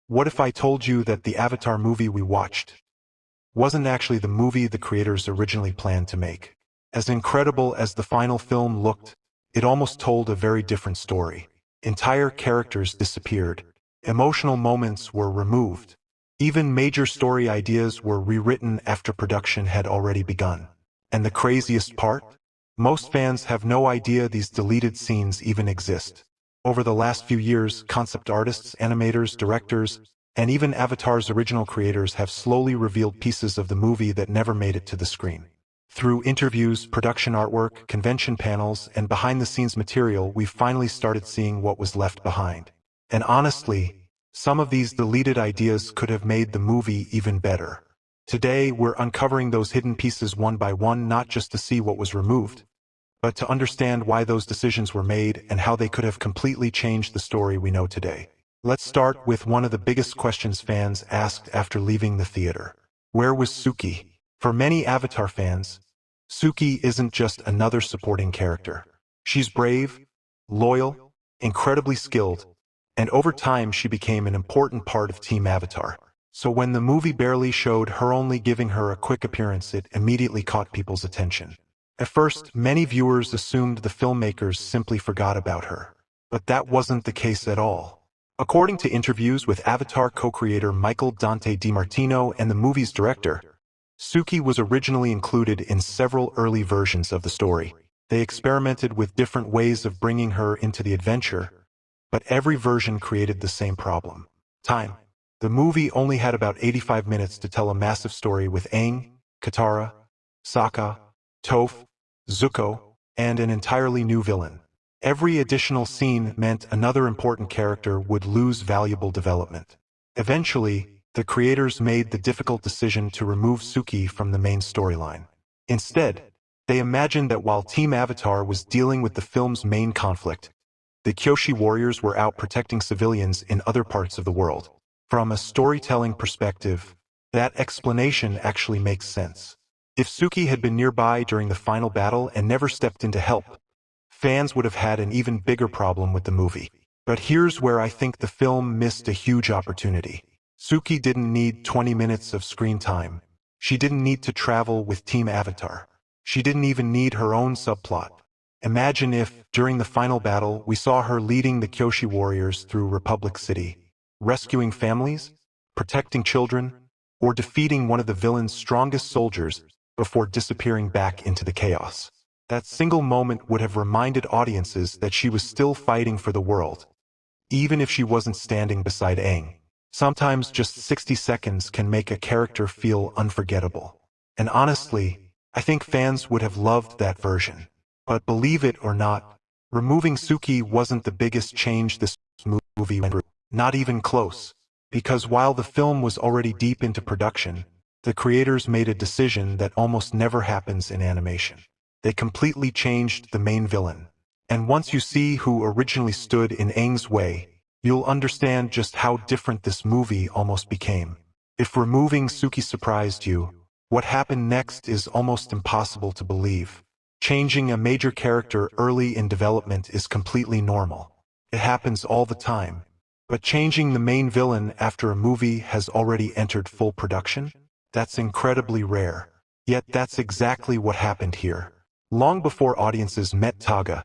What if I told you that the Avatar movie we watched wasn't actually the movie the creators originally planned to make? As incredible as the final film looked, it almost told a very different story. Entire characters disappeared. Emotional moments were removed. Even major story ideas were rewritten after production had already begun. And the craziest part? Most fans have no idea these deleted scenes even exist. Over the last few years, concept artists, animators, directors, and even Avatar's original creators have slowly revealed pieces of the movie that never made it to the screen. Through interviews, production artwork, convention panels, and behind-the-scenes material, we've finally started seeing what was left behind. And honestly, some of these deleted ideas could have made the movie even better. Today, we're uncovering those hidden pieces one by one, not just to see what was removed, but to understand why those decisions were made and how they could have completely changed the story we know today. Let's start with one of the biggest questions fans asked after leaving the theater. Where was Suki? For many Avatar fans, Suki isn't just another supporting character. She's brave, loyal, incredibly skilled, and over time she became an important part of Team Avatar. So when the movie barely showed her, only giving her a quick appearance, it immediately caught people's attention. At first, many viewers assumed the filmmakers simply forgot about her. But that wasn't the case at all. According to interviews with Avatar co-creator Michael Dante DiMartino and the movie's director, Suki was originally included in several early versions of the story. They experimented with different ways of bringing her into the adventure, but every version created the same problem: time. The movie only had about 85 minutes to tell a massive story with Aang, Katara, Sokka, Toph, Zuko, and an entirely new villain. Every additional scene meant another important character would lose valuable development. Eventually, the creators made the difficult decision to remove Suki from the main storyline. Instead, they imagined that while Team Avatar was dealing with the film's main conflict, the Kyoshi warriors were out protecting civilians in other parts of the world. From a storytelling perspective, that explanation actually makes sense. If Suki had been nearby during the final battle and never stepped in to help, fans would have had an even bigger problem with the movie. But here's where I think the film missed a huge opportunity. Suki didn't need 20 minutes of screen time. She didn't need to travel with Team Avatar. She didn't even need her own subplot. Imagine if, during the final battle, we saw her leading the Kyoshi warriors through Republic City, rescuing families, protecting children, or defeating one of the villain's strongest soldiers before disappearing back into the chaos. That single moment would have reminded audiences that she was still fighting for the world, even if she wasn't standing beside Aang. Sometimes just 60 seconds can make a character feel unforgettable. And honestly, I think fans would have loved that version. But believe it or not, removing Suki wasn't the biggest change this movie went through. Not even close. Because while the film was already deep into production, the creators made a decision that almost never happens in animation. They completely changed the main villain. And once you see who originally stood in Aang's way, you'll understand just how different this movie almost became. If removing Suki surprised you, what happened next is almost impossible to believe. Changing a major character early in development is completely normal. It happens all the time. But changing the main villain after a movie has already entered full production? That's incredibly rare. Yet that's exactly what happened here. Long before audiences met Taga,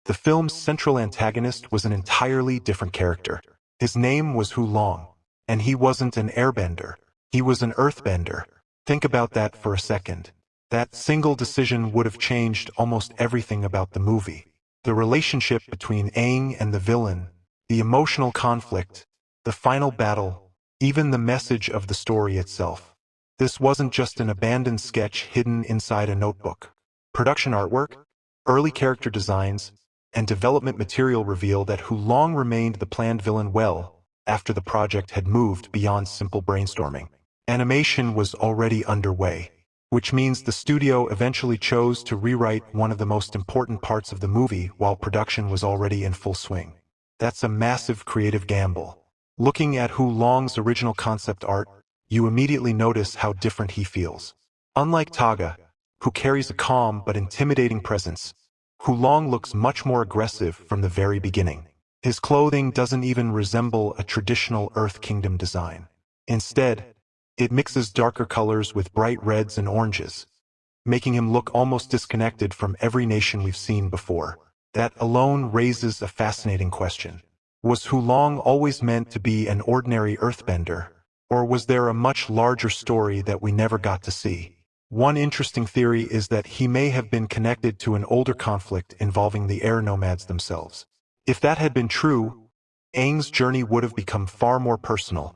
the film's central antagonist was an entirely different character. His name was Long, and he wasn't an airbender. He was an earthbender. Think about that for a second. That single decision would have changed almost everything about the movie. The relationship between Aang and the villain, the emotional conflict, the final battle, even the message of the story itself. This wasn't just an abandoned sketch hidden inside a notebook. Production artwork, early character designs, and development material reveal that Long remained the planned villain well after the project had moved beyond simple brainstorming. Animation was already underway, which means the studio eventually chose to rewrite one of the most important parts of the movie while production was already in full swing. That's a massive creative gamble. Looking at Long's original concept art, you immediately notice how different he feels. Unlike Taga, who carries a calm but intimidating presence, Long looks much more aggressive from the very beginning. His clothing doesn't even resemble a traditional Earth Kingdom design. Instead, it mixes darker colors with bright reds and oranges, making him look almost disconnected from every nation we've seen before. That alone raises a fascinating question. Was Hulong always meant to be an ordinary earthbender, or was there a much larger story that we never got to see? One interesting theory is that he may have been connected to an older conflict involving the air nomads themselves. If that had been true, Aang's journey would have become far more personal,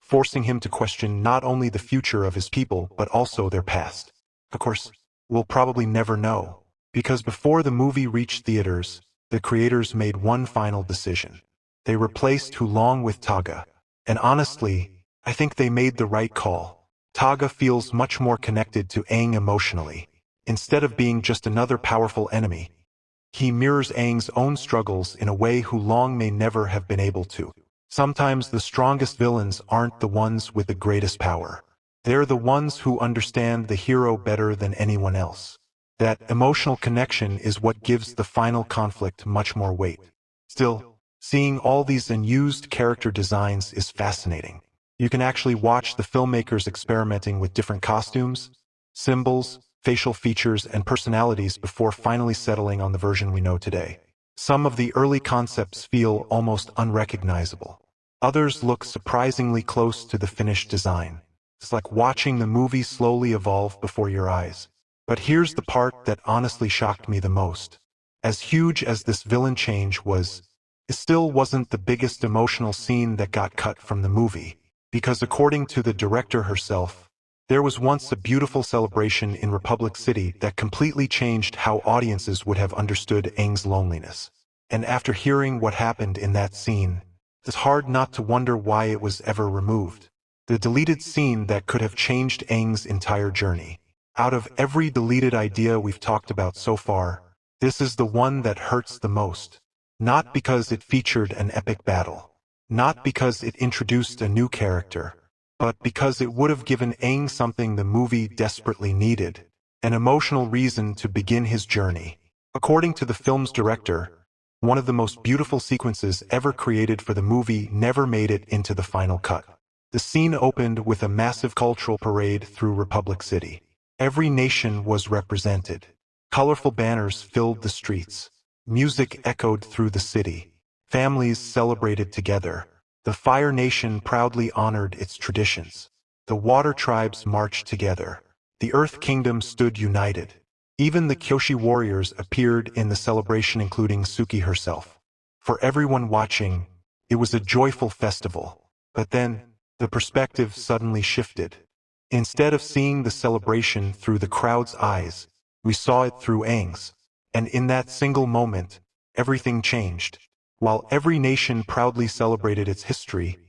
forcing him to question not only the future of his people but also their past. Of course, we'll probably never know, because before the movie reached theaters, the creators made one final decision. They replaced Hulong with Taga. And honestly, I think they made the right call. Taga feels much more connected to Aang emotionally. Instead of being just another powerful enemy, he mirrors Aang's own struggles in a way Hulong may never have been able to. Sometimes the strongest villains aren't the ones with the greatest power. They're the ones who understand the hero better than anyone else. That emotional connection is what gives the final conflict much more weight. Still, seeing all these unused character designs is fascinating. You can actually watch the filmmakers experimenting with different costumes, symbols, facial features, and personalities before finally settling on the version we know today. Some of the early concepts feel almost unrecognizable. Others look surprisingly close to the finished design. It's like watching the movie slowly evolve before your eyes. But here's the part that honestly shocked me the most. As huge as this villain change was, it still wasn't the biggest emotional scene that got cut from the movie. Because according to the director herself, there was once a beautiful celebration in Republic City that completely changed how audiences would have understood Aang's loneliness. And after hearing what happened in that scene, it's hard not to wonder why it was ever removed. The deleted scene that could have changed Aang's entire journey. Out of every deleted idea we've talked about so far, this is the one that hurts the most. Not because it featured an epic battle. Not because it introduced a new character, but because it would have given Aang something the movie desperately needed, an emotional reason to begin his journey. According to the film's director, one of the most beautiful sequences ever created for the movie never made it into the final cut. The scene opened with a massive cultural parade through Republic City. Every nation was represented. Colorful banners filled the streets. Music echoed through the city. Families celebrated together. The Fire Nation proudly honored its traditions. The Water Tribes marched together. The Earth Kingdom stood united. Even the Kyoshi warriors appeared in the celebration, including Suki herself. For everyone watching, it was a joyful festival. But then, the perspective suddenly shifted. Instead of seeing the celebration through the crowd's eyes, we saw it through Aang's. And in that single moment, everything changed. While every nation proudly celebrated its history,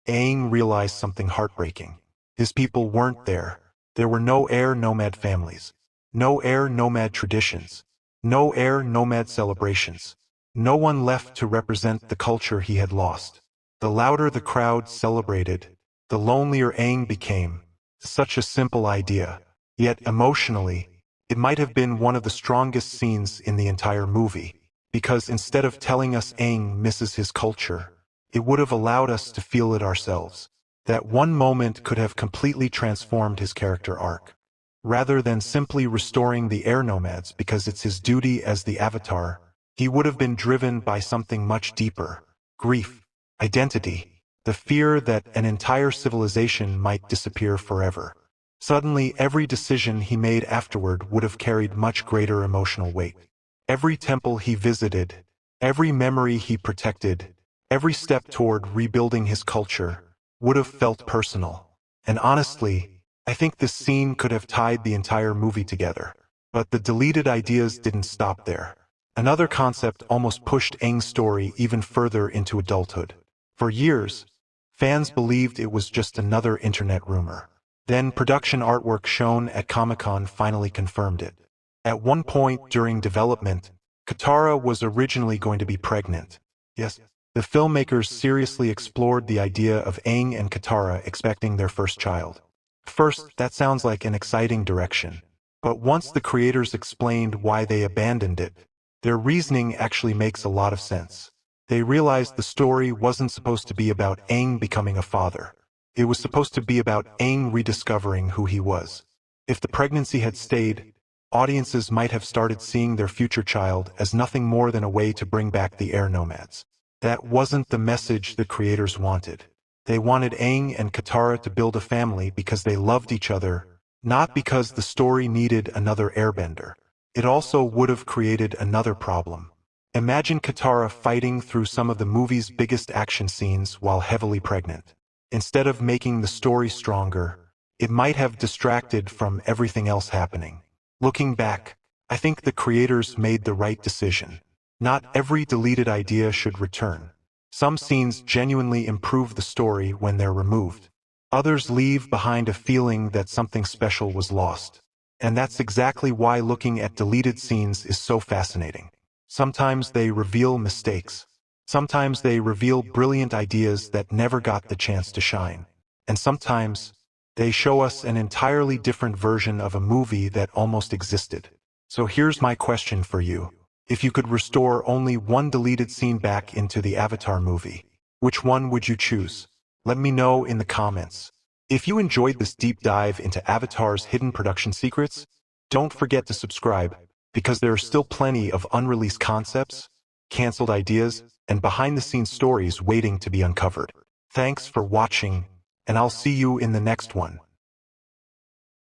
Aang realized something heartbreaking. His people weren't there. There were no air nomad families, no air nomad traditions, no air nomad celebrations. No one left to represent the culture he had lost. The louder the crowd celebrated, the lonelier Aang became. Such a simple idea, yet emotionally, it might have been one of the strongest scenes in the entire movie. Because instead of telling us Aang misses his culture, it would have allowed us to feel it ourselves. That one moment could have completely transformed his character arc. Rather than simply restoring the air nomads because it's his duty as the Avatar, he would have been driven by something much deeper. Grief, identity, the fear that an entire civilization might disappear forever. Suddenly, every decision he made afterward would have carried much greater emotional weight. Every temple he visited, every memory he protected, every step toward rebuilding his culture, would have felt personal. And honestly, I think this scene could have tied the entire movie together. But the deleted ideas didn't stop there. Another concept almost pushed Aang's story even further into adulthood. For years, fans believed it was just another internet rumor. Then production artwork shown at Comic-Con finally confirmed it. At one point during development, Katara was originally going to be pregnant. Yes, the filmmakers seriously explored the idea of Aang and Katara expecting their first child. First, that sounds like an exciting direction. But once the creators explained why they abandoned it, their reasoning actually makes a lot of sense. They realized the story wasn't supposed to be about Aang becoming a father. It was supposed to be about Aang rediscovering who he was. If the pregnancy had stayed, audiences might have started seeing their future child as nothing more than a way to bring back the air nomads. That wasn't the message the creators wanted. They wanted Aang and Katara to build a family because they loved each other, not because the story needed another airbender. It also would have created another problem. Imagine Katara fighting through some of the movie's biggest action scenes while heavily pregnant. Instead of making the story stronger, it might have distracted from everything else happening. Looking back, I think the creators made the right decision. Not every deleted idea should return. Some scenes genuinely improve the story when they're removed. Others leave behind a feeling that something special was lost. And that's exactly why looking at deleted scenes is so fascinating. Sometimes they reveal mistakes. Sometimes they reveal brilliant ideas that never got the chance to shine. And sometimes they show us an entirely different version of a movie that almost existed. So here's my question for you. If you could restore only one deleted scene back into the Avatar movie, which one would you choose? Let me know in the comments. If you enjoyed this deep dive into Avatar's hidden production secrets, don't forget to subscribe, because there are still plenty of unreleased concepts, canceled ideas, and behind-the-scenes stories waiting to be uncovered. Thanks for watching, and I'll see you in the next one.